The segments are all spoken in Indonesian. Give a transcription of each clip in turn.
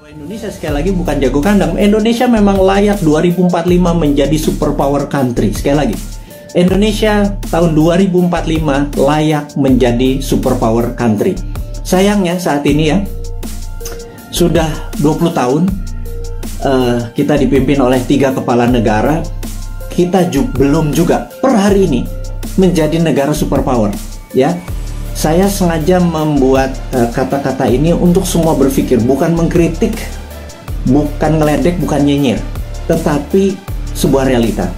Indonesia sekali lagi bukan jago kandang. Indonesia memang layak 2045 menjadi superpower country. Sekali lagi, Indonesia tahun 2045 layak menjadi superpower country. Sayangnya saat ini ya, sudah 20 tahun kita dipimpin oleh 3 kepala negara. Kita belum juga per hari ini menjadi negara superpower. Ya, saya sengaja membuat kata-kata ini untuk semua berpikir, bukan mengkritik, bukan ngeledek, bukan nyinyir, tetapi sebuah realita.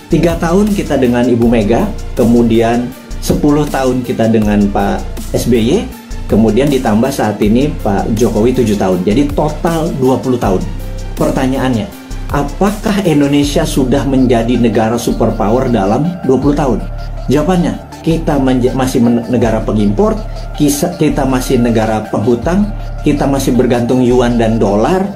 3 tahun kita dengan Ibu Mega, kemudian 10 tahun kita dengan Pak SBY, kemudian ditambah saat ini Pak Jokowi 7 tahun. Jadi total 20 tahun. Pertanyaannya, apakah Indonesia sudah menjadi negara superpower dalam 20 tahun? Jawabannya, kita masih negara pengimpor, kita masih negara penghutang, kita masih bergantung yuan dan dolar.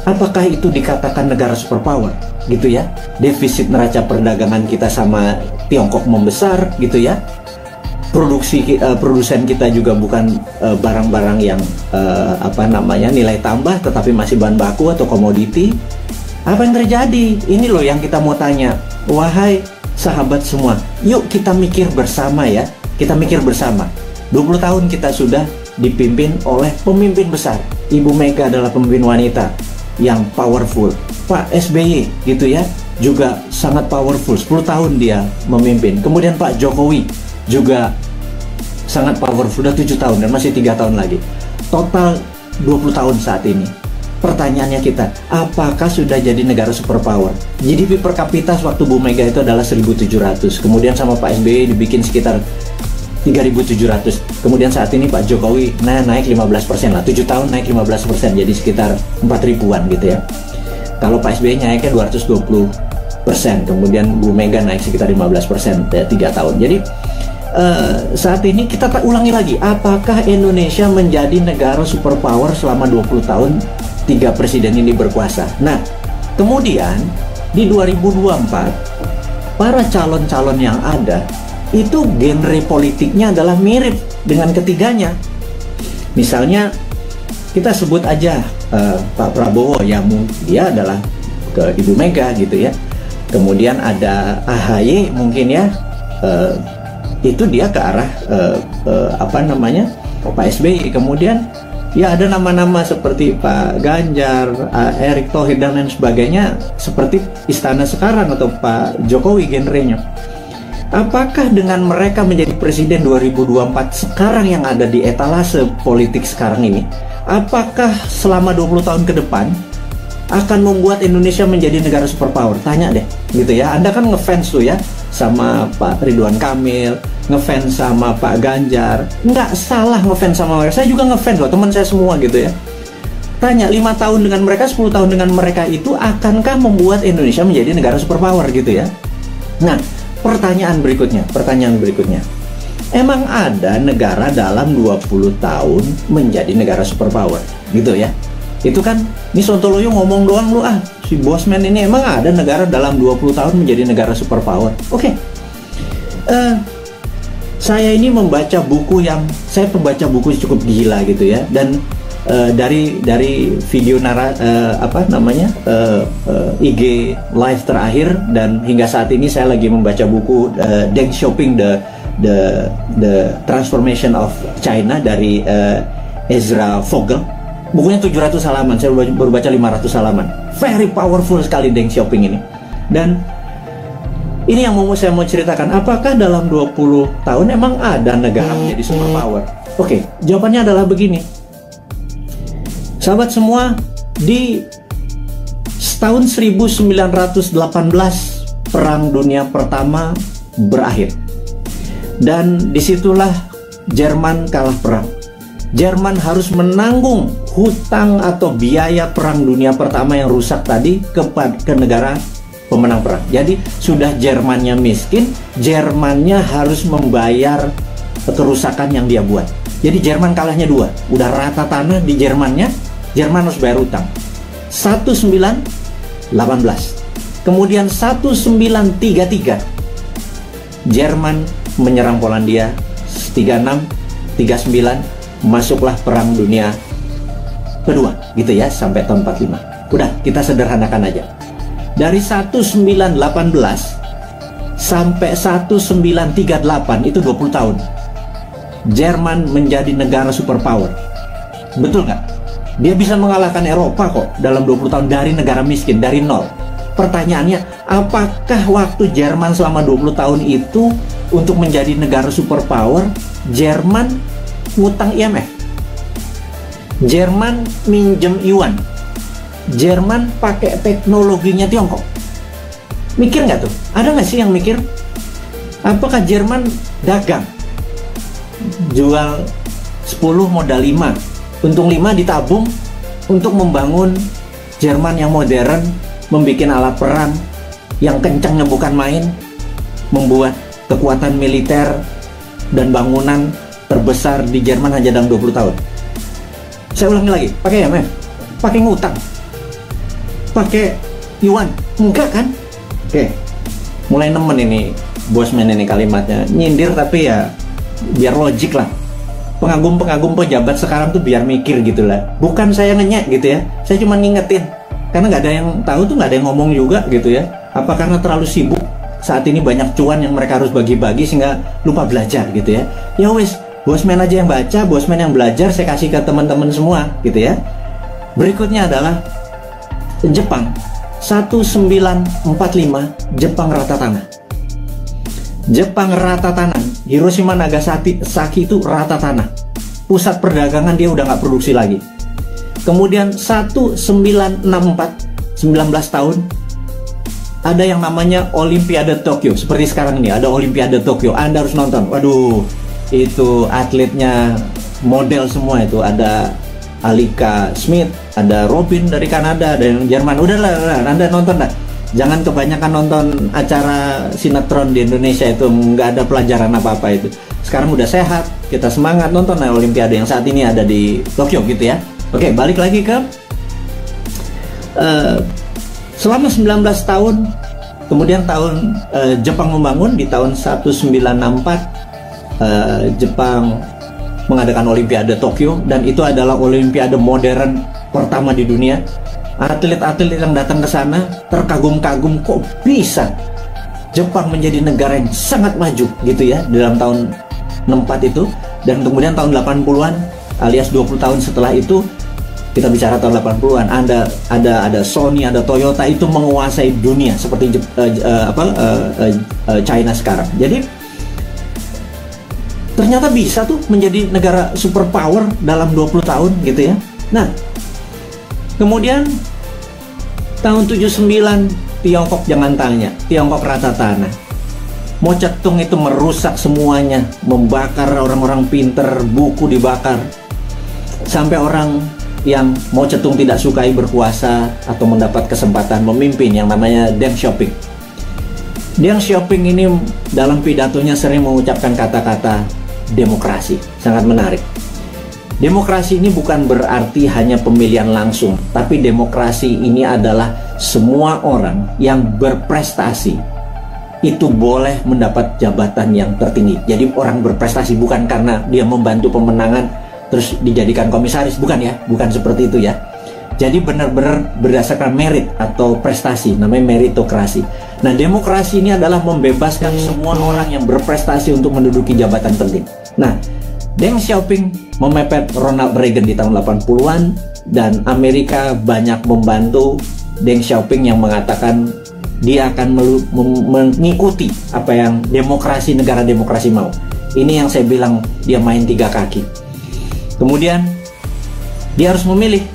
Apakah itu dikatakan negara superpower? Gitu ya. Defisit neraca perdagangan kita sama Tiongkok membesar, gitu ya. Produsen kita juga bukan barang-barang yang nilai tambah, tetapi masih bahan baku atau komoditi. Apa yang terjadi? Ini loh yang kita mau tanya. Wahai sahabat semua, yuk kita mikir bersama ya. Kita mikir bersama. 20 tahun kita sudah dipimpin oleh pemimpin besar. Ibu Mega adalah pemimpin wanita yang powerful. Pak SBY gitu ya, juga sangat powerful. 10 tahun dia memimpin. Kemudian Pak Jokowi juga sangat powerful, sudah 7 tahun dan masih 3 tahun lagi. Total 20 tahun saat ini. Pertanyaannya kita, apakah sudah jadi negara superpower? GDP per kapita waktu Bu Mega itu adalah 1.700. Kemudian sama Pak SBY dibikin sekitar 3.700. Kemudian saat ini Pak Jokowi naik 15% lah. 7 tahun naik 15%, jadi sekitar 4.000-an gitu ya. Kalau Pak SBY naiknya 220%. Kemudian Bu Mega naik sekitar 15% 3 tahun. Jadi saat ini kita ulangi lagi, apakah Indonesia menjadi negara superpower selama 20 tahun 3 presiden ini berkuasa? Nah, kemudian di 2024 para calon-calon yang ada itu genre politiknya adalah mirip dengan ketiganya. Misalnya kita sebut aja Pak Prabowo, ya dia adalah ke Ibu Mega gitu ya. Kemudian ada AHY mungkin ya, itu dia ke arah Pak SBY. Kemudian ya ada nama-nama seperti Pak Ganjar, Erick Thohir dan lain sebagainya, seperti istana sekarang atau Pak Jokowi genrenya. Apakah dengan mereka menjadi presiden 2024 sekarang yang ada di etalase politik sekarang ini, apakah selama 20 tahun ke depan akan membuat Indonesia menjadi negara superpower? Tanya deh gitu ya. Anda kan ngefans tuh ya sama Pak Ridwan Kamil, ngefans sama Pak Ganjar. Nggak salah ngefans sama mereka. Saya juga ngefans loh, teman saya semua gitu ya. Tanya 5 tahun dengan mereka, 10 tahun dengan mereka itu akankah membuat Indonesia menjadi negara superpower gitu ya. Nah, pertanyaan berikutnya. Emang ada negara dalam 20 tahun menjadi negara superpower gitu ya? Itu kan, ini Sontoloyo ngomong doang lu si Bosman ini. Emang ada negara dalam 20 tahun menjadi negara superpower? Oke. Saya ini membaca buku saya pembaca buku cukup gila gitu ya. Dan dari video IG live terakhir dan hingga saat ini saya lagi membaca buku Deng Xiaoping the Transformation of China dari Ezra Vogel. Bukunya 700 halaman, saya baru baca 500 halaman. Very powerful sekali Deng Xiaoping ini. Dan ini yang saya mau ceritakan, apakah dalam 20 tahun emang ada negara menjadi superpower? Oke, jawabannya adalah begini. Sahabat semua, di tahun 1918 Perang Dunia Pertama berakhir. Dan disitulah Jerman kalah perang. Jerman harus menanggung hutang atau biaya Perang Dunia Pertama yang rusak tadi ke negara pemenang perang. Jadi sudah Jermannya miskin, Jermannya harus membayar kerusakan yang dia buat. Jadi Jerman kalahnya 2, udah rata tanah di Jermannya, Jerman harus bayar utang. 1918. Kemudian 1933 Jerman menyerang Polandia. 36, 39 masuklah Perang Dunia kedua gitu ya, sampai tahun 45. Udah, kita sederhanakan aja. Dari 1918 sampai 1938 itu 20 tahun. Jerman menjadi negara superpower. Betul nggak? Dia bisa mengalahkan Eropa kok dalam 20 tahun dari negara miskin, dari nol. Pertanyaannya, apakah waktu Jerman selama 20 tahun itu untuk menjadi negara superpower, Jerman ngutang IMF? Jerman minjem yuan? Jerman pakai teknologinya Tiongkok? Mikir nggak tuh? Ada nggak sih yang mikir? Apakah Jerman dagang? Jual 10 modal 5, untung 5 ditabung untuk membangun Jerman yang modern, membuat alat perang yang kencangnya bukan main, membuat kekuatan militer dan bangunan terbesar di Jerman hanya dalam 20 tahun. Saya ulangi lagi, pakai IMF, pakai ngutang, pakai yuan, enggak kan? Oke, mulai nemen ini Bosman ini kalimatnya, nyindir tapi ya biar logik lah. Pengagum-pengagum pejabat sekarang tuh biar mikir gitu lah. Bukan saya ngenyek gitu ya, saya cuma ngingetin. Karena nggak ada yang tahu tuh, nggak ada yang ngomong juga gitu ya. Apa karena terlalu sibuk saat ini, banyak cuan yang mereka harus bagi-bagi sehingga lupa belajar gitu ya. Ya wes, Bosman aja yang baca, Bosman yang belajar, saya kasih ke teman-teman semua gitu ya. Berikutnya adalah Jepang. 1945 Jepang rata tanah. Jepang rata tanah. Hiroshima Nagasaki itu rata tanah. Pusat perdagangan dia udah nggak produksi lagi. Kemudian 1964, 19 tahun, ada yang namanya Olimpiade Tokyo. Seperti sekarang ini ada Olimpiade Tokyo, Anda harus nonton. Waduh, itu atletnya model semua itu. Ada Alika Smith, ada Robin dari Kanada, ada yang Jerman. Udahlah, Anda nonton dah. Jangan kebanyakan nonton acara sinetron di Indonesia, itu nggak ada pelajaran apa-apa itu. Sekarang udah sehat, kita semangat nonton Olimpiade yang saat ini ada di Tokyo gitu ya. Oke, balik lagi ke selama 19 tahun, kemudian tahun Jepang membangun di tahun 1964 Jepang mengadakan Olimpiade Tokyo, dan itu adalah Olimpiade modern pertama di dunia. Atlet-atlet yang datang ke sana terkagum-kagum, kok bisa Jepang menjadi negara yang sangat maju gitu ya dalam tahun 64 itu. Dan kemudian tahun 80-an alias 20 tahun setelah itu, kita bicara tahun 80-an, ada Sony, ada Toyota, itu menguasai dunia seperti China sekarang. Jadi ternyata bisa tuh menjadi negara superpower dalam 20 tahun gitu ya. Nah, kemudian tahun 79 Tiongkok, jangan tanya, Tiongkok rata tanah. Mao Zedong itu merusak semuanya, membakar orang-orang pinter, buku dibakar. Sampai orang yang Mao Zedong tidak sukai berkuasa atau mendapat kesempatan memimpin, yang namanya Deng Xiaoping. Deng Xiaoping ini dalam pidatonya sering mengucapkan kata-kata demokrasi. Sangat menarik. Demokrasi ini bukan berarti hanya pemilihan langsung, tapi demokrasi ini adalah semua orang yang berprestasi itu boleh mendapat jabatan yang tertinggi. Jadi orang berprestasi bukan karena dia membantu pemenangan terus dijadikan komisaris, bukan ya, bukan seperti itu ya. Jadi benar-benar berdasarkan merit atau prestasi, namanya meritokrasi. Nah, demokrasi ini adalah membebaskan semua orang yang berprestasi untuk menduduki jabatan penting. Nah, Deng Xiaoping memepet Ronald Reagan di tahun 80-an, dan Amerika banyak membantu Deng Xiaoping yang mengatakan dia akan mengikuti apa yang demokrasi, negara demokrasi mau. Ini yang saya bilang dia main tiga kaki. Kemudian dia harus memilih,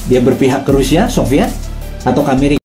dia berpihak ke Rusia, Soviet, atau ke Amerika.